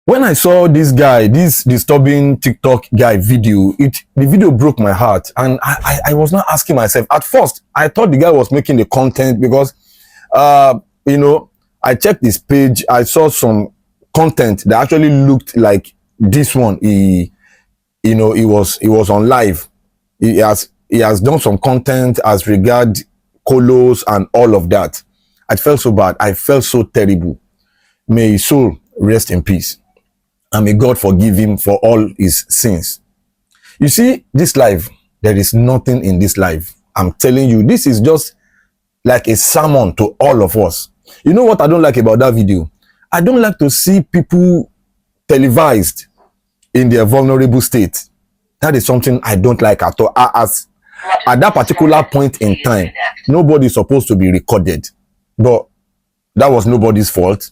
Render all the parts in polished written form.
When I saw this guy, this disturbing TikTok guy video, the video broke my heart, and I was not asking myself. At first, I thought the guy was making the content because, you know, I checked his page. I saw some content that actually looked like this one. He was on live. He has done some content as regard colos and all of that. I felt so bad. I felt so terrible. May his soul rest in peace. And may God forgive him for all his sins. You see, this life, there is nothing in this life. I'm telling you, this is just like a sermon to all of us. You know what I don't like about that video? I don't like to see people televised in their vulnerable state. That is something I don't like at all. As at that particular point in time, nobody is supposed to be recorded. But that was nobody's fault.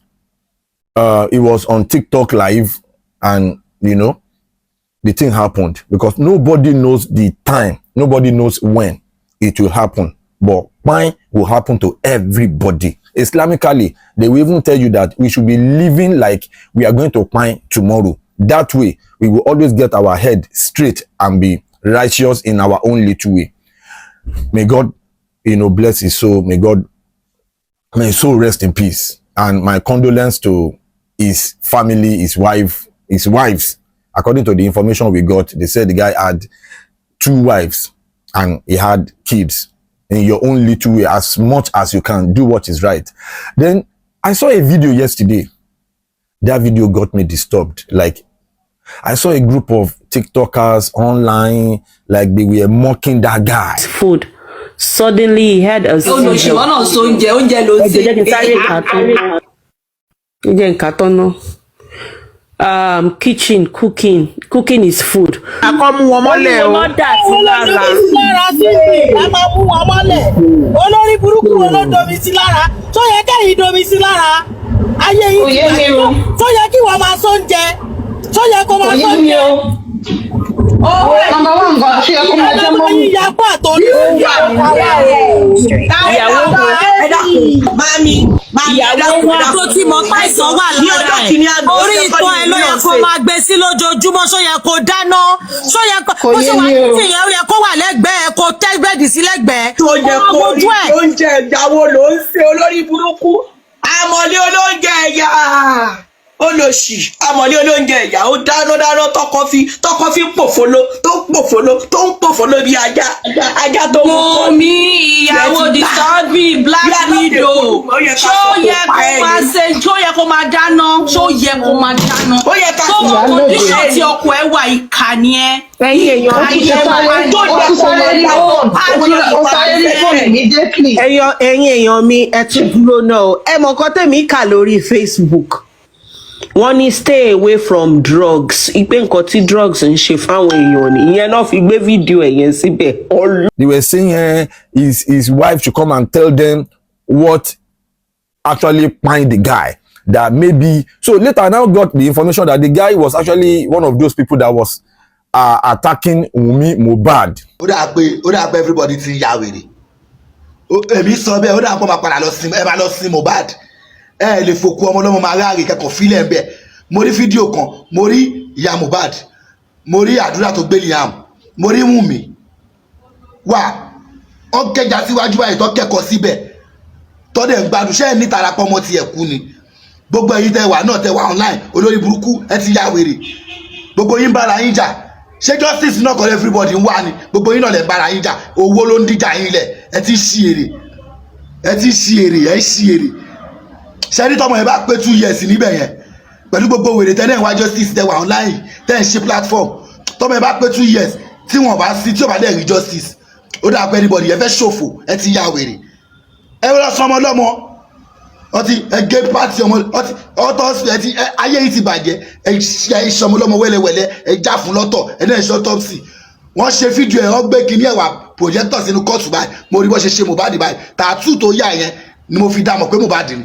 It was on TikTok live, and you know, the thing happened because nobody knows the time, nobody knows when it will happen, but mine will happen to everybody. Islamically, they will even tell you that we should be living like we are going to pine tomorrow. That way, we will always get our head straight and be righteous in our own little way. May God, bless his soul. May his soul rest in peace. And my condolence to his family, his wives. According to the information we got, they said the guy had 2 wives and he had kids. In your own little way, as much as you can, do what is right. Then I saw a video yesterday. That video got me disturbed. Like, I saw a group of TikTokers online, like they were mocking that guy. Food. Suddenly he had a seizure. Kitchen, cooking is food. Olóṣì amọ̀lé olóúnjẹ ìyá ó dáná tọkọ fi pòfolo tó pòfolo bí ajá tó mú mi ìyàwó disturb black widow ṣó yẹ kó máa dáná ó yẹ ká tó mọ condition tí ọkọ ẹ wà ìkà ni ẹ ẹ̀yin èèyàn mi ẹ tún dúró náà ẹ mọ̀ nǹkan tèmi kà lórí Facebook. Wọ́n ní stay away from drugs. Ìpè nǹkan tí drugs ń ṣe fáwọn èèyàn ni. Ìyẹn náà fi gbé fídíò ẹ̀yẹn síbẹ̀. They were saying his wife should come and tell them what actually pined the guy. That maybe... So later I now got the information that the guy was actually one of those people that was attacking Wunmi Mohbad. Ó dà pé everybody ti ya wèrè. Èmi sọ bẹ́ẹ̀, ó dà pé máa padà lọ sí Mohbad. Lè fòkú ọmọ lọ́mọ máa ráàrí kẹ́kọ̀ọ́ fílẹ̀ ń bẹ̀. Mo rí fídíò kan, mo rí ìyá Mohbad, mo rí àdúrà tó gbé Liam, mo rí Wùnmí. Wà ó kẹjà síwájú báyìí tó kẹ́kọ̀ọ́ síbẹ̀. Tọ́dẹ̀ ń gbádùn ṣẹ́ ní tarapọ̀ ọmọ ti ẹ̀kú ni. Gbogbo ẹ̀yin tẹ́ wà online, olórí burúkú ẹ ti ya wèrè. Gbogbo yín bára yín jà. Ṣé justice náà kọ́ everybody ń wá ni? Gbogbo yín náà lè bára yín jà. Owó ló ń díjà yín lẹ̀. Ẹ ti ṣí èrè. Ṣẹ́rí tọ́mọ ẹ bá pé 2 years níbẹ̀ yẹn pẹ̀lú gbogbo wèrè tẹ́lẹ̀ wá justice tẹ́wà online tẹ́ ń ṣe platform tọ́mọ ẹ bá pé 2 years tí wọ́n bá sí tí ó bá dẹ̀ rí justice ó dà pé anybody ẹ fẹ́ ṣòfò ẹ ti ya wèrè ẹ lọ sọmọ lọ́mọ ọtí ẹ gé pàtì ọmọ ọtọ ẹ ti ayé yìí ti bàjẹ́ ẹ ṣọmọ lọ́mọ wẹ́lẹ́wẹ́lẹ́ ẹ já fún lọ́tọ̀ ẹ náà ṣe autopsy wọ́n ṣe fídíò ẹ̀ wọ́n gbé kinní ẹ̀wà projector sínú kóòtù báyìí mo rí bọ́ ṣe Mohbad báyìí tattoo tó yà yẹn ni mo fi dá mọ̀ pé Mohbad ni.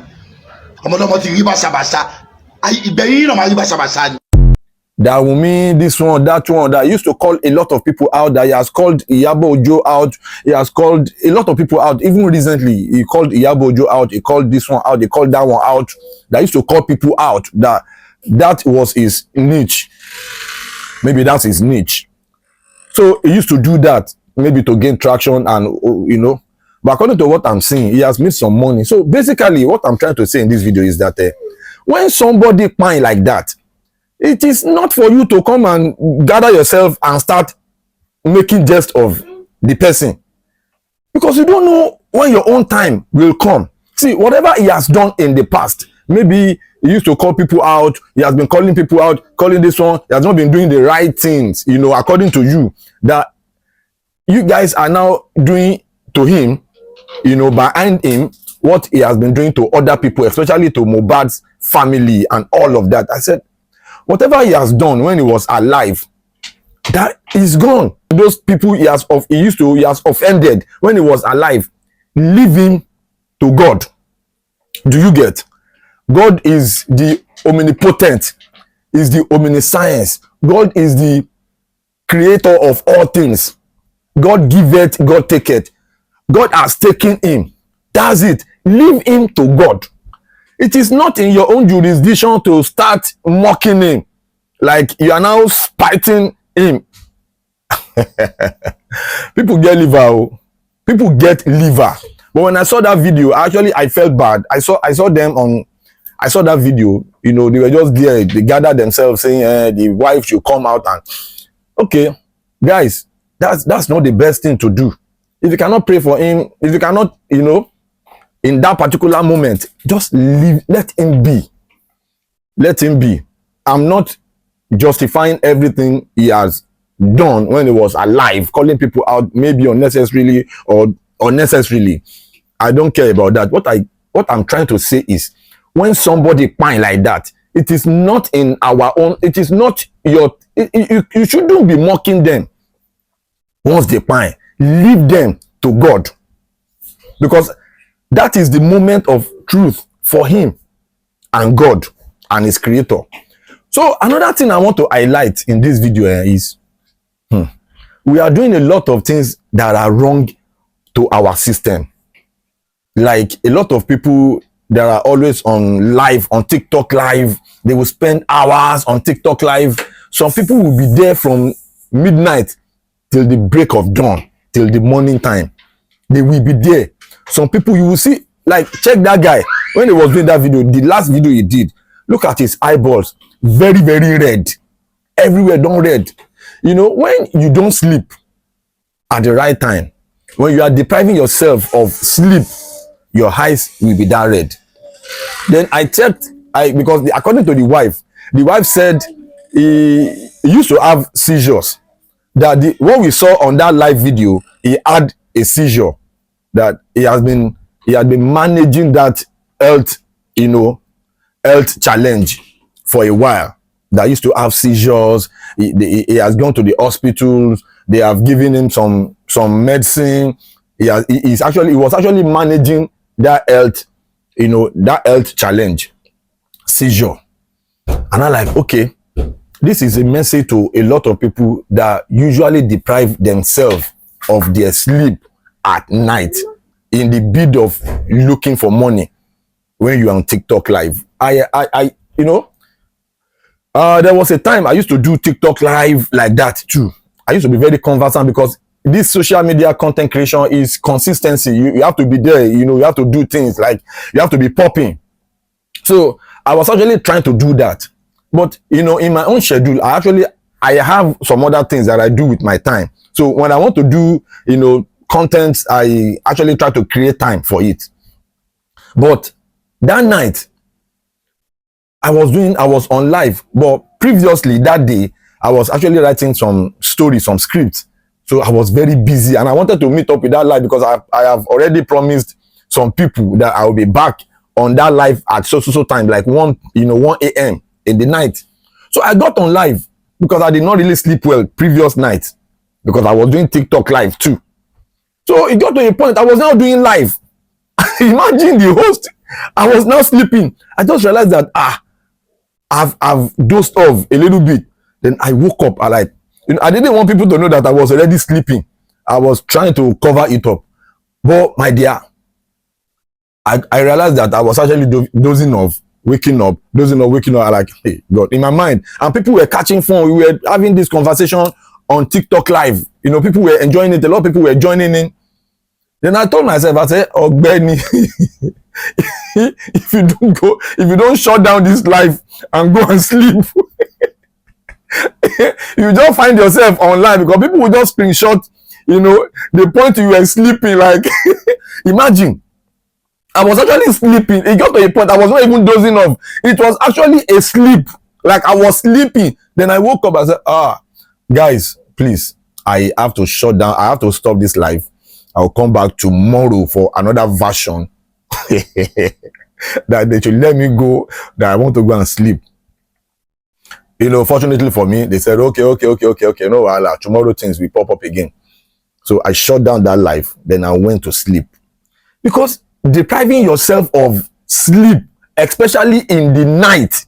That Wunmi, this one, that one, that used to call a lot of people out, that he has called Iyabo Ojo out, he has called a lot of people out, even recently, he called Iyabo Ojo out, he called this one out, he called that one out, that used to call people out, that that was his niche. Maybe that's his niche. So he used to do that maybe to gain traction and, but according to what I'm seeing, he has made some money. So basically what I'm trying to say in this video is that when somebody pine like that, it is not for you to come and gather yourself and start making jest of the person, because you don't know when your own time will come. See, whatever he has done in the past, maybe he used to call people out, he has been calling people out, calling this one, he has not been doing the right things, according to you, that you guys are now doing to him, behind him, what he has been doing to other people, especially to Mohbad's family and all of that. I said, whatever he has done when he was alive, that is gone. Those people he has offended when he was alive, leave him to God. Do you get? God is the omnipotent, is the omniscience. God is the creator of all things. God giveth, God taketh. God has taken him. That's it. Leave him to God. It is not in your own jurisdiction to start mocking him, like you are now spiting him. People get liver. People get liver. But when I saw that video, actually I felt bad. I saw that video, they were just there, they gathered themselves saying the wife should come out, and okay, guys, that's not the best thing to do. If you cannot pray for him, if you cannot, in that particular moment, just leave, let him be. Let him be. I'm not justifying everything he has done when he was alive, calling people out maybe unnecessarily or unnecessarily. I don't care about that. What I'm trying to say is, when somebody pine like that, it is not in our own, it is not your, you shouldn't be mocking them. Once they pine, leave them to God, because that is the moment of truth for him and God and his creator. So another thing I want to highlight in this video is we are doing a lot of things that are wrong to our system. Like a lot of people that are always on live, on TikTok live, they will spend hours on TikTok live. Some people will be there from midnight till the break of dawn, till the morning time. They will be there. Some people you will see, like, check that guy when he was doing that video, the last video he did, look at his eyeballs, very, very red, everywhere don't red. When you don't sleep at the right time, when you are depriving yourself of sleep, your eyes will be that red. Then I checked, because according to the wife said he used to have seizures. That what we saw on that live video, he had a seizure. That he had been managing that health challenge for a while. That used to have seizures. He has gone to the hospitals. They have given him some medicine. He was actually managing that health challenge, seizure. And I'm like, okay, this is a message to a lot of people that usually deprive themselves of their sleep at night in the bid of looking for money when you're on TikTok live. There was a time I used to do TikTok live like that too. I used to be very conversant, because this social media content creation is consistency. You have to be there, you have to do things, like you have to be popping. So I was actually trying to do that. But, in my own schedule, I have some other things that I do with my time. So when I want to do, content, I actually try to create time for it. But that night, I was on live. But previously that day, I was actually writing some stories, some scripts. So I was very busy, and I wanted to meet up with that live, because I have already promised some people that I will be back on that live at so time, like 1 a.m. in the night. So I got on live because I did not really sleep well previous night, because I was doing TikTok live too. So it got to a point I was now doing live. Imagine the host. I was now sleeping. I just realized that I've dozed off a little bit. Then I woke up. I didn't want people to know that I was already sleeping. I was trying to cover it up. But my dear, I realized that I was actually dozing off waking up, dozing off, waking up. I like, hey, God, in my mind. And people were catching phone. We were having this conversation on TikTok live. You know, people were enjoying it. A lot of people were joining in. Then I told myself, I said, oh, Benny, if you don't shut down this life and go and sleep, you just find yourself online, because people will just screenshot, you know, they point to you and sleeping. Like, imagine, I was actually sleeping. It got to a point I was not even dozing off. It was actually a sleep. Like, I was sleeping. Then I woke up and said, guys, please, I have to shut down. I have to stop this live. I'll come back tomorrow for another version that they should let me go, that I want to go and sleep. You know, fortunately for me, they said, okay, no, tomorrow things will pop up again. So I shut down that live, then I went to sleep. Because depriving yourself of sleep, especially in the night,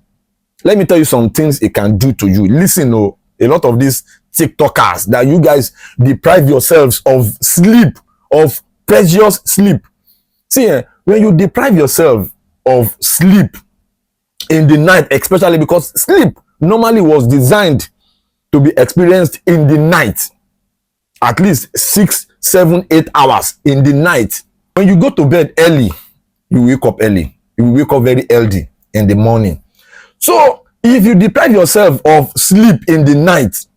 let me tell you some things it can do to you. Listen, a lot of these TikTokers, that you guys deprive yourselves of sleep, of precious sleep. See, when you deprive yourself of sleep in the night, especially because sleep normally was designed to be experienced in the night, at least 6, 7, 8 hours in the night. When you go to bed early, you wake up early. You wake up very early in the morning. So if you deprive yourself of sleep in the night,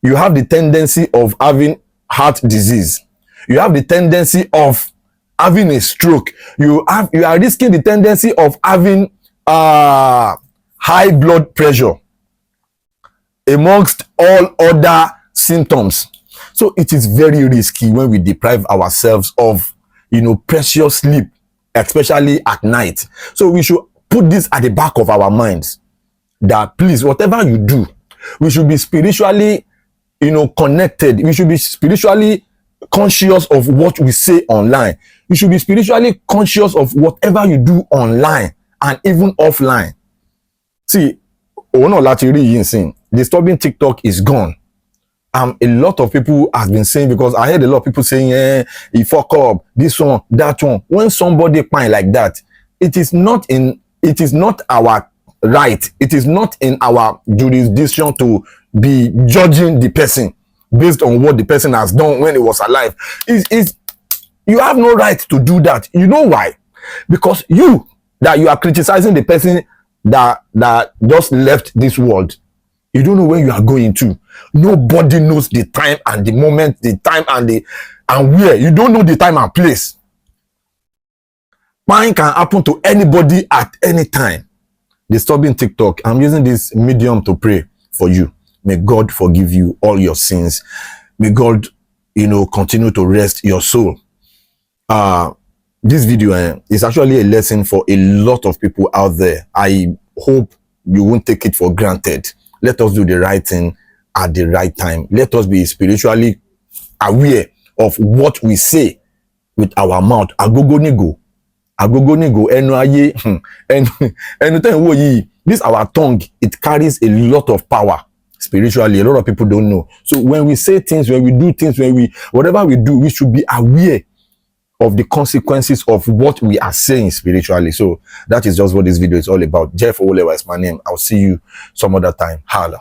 you have the tendency of having heart disease. You have the tendency of having a stroke. You are risking the tendency of having high blood pressure, amongst all other symptoms. So it is very risky when we deprive ourselves of, you know, precious sleep, especially at night. So we should put this at the back of our minds, that please, whatever you do, we should be spiritually, you know, connected. We should be spiritually conscious of what we say online. You should be spiritually conscious of whatever you do online and even offline. See, disturbing TikTok is gone. A lot of people have been saying, because I heard a lot of people saying, he fuck up, this one, that one. When somebody pine like that, it is not our right. It is not in our jurisdiction to be judging the person based on what the person has done when he was alive. You have no right to do that. You know why? Because you are criticizing the person that just left this world. You don't know where you are going to. Nobody knows the time and the moment, the time and where. You don't know the time and place. Mine can happen to anybody at any time. Disturbing TikTok, I'm using this medium to pray for you. May God forgive you all your sins. May God, you know, continue to rest your soul. This video is actually a lesson for a lot of people out there. I hope you won't take it for granted. Let us do the right thing at the right time. Let us be spiritually aware of what we say with our mouth. Agogonigo. Agogonigo. This our tongue, it carries a lot of power spiritually. A lot of people don't know. So when we say things, when we do things, whatever we do, we should be aware of the consequences of what we are saying spiritually. So that is just what this video is all about. Jeff Olewa is my name. I'll see you some other time. Hala.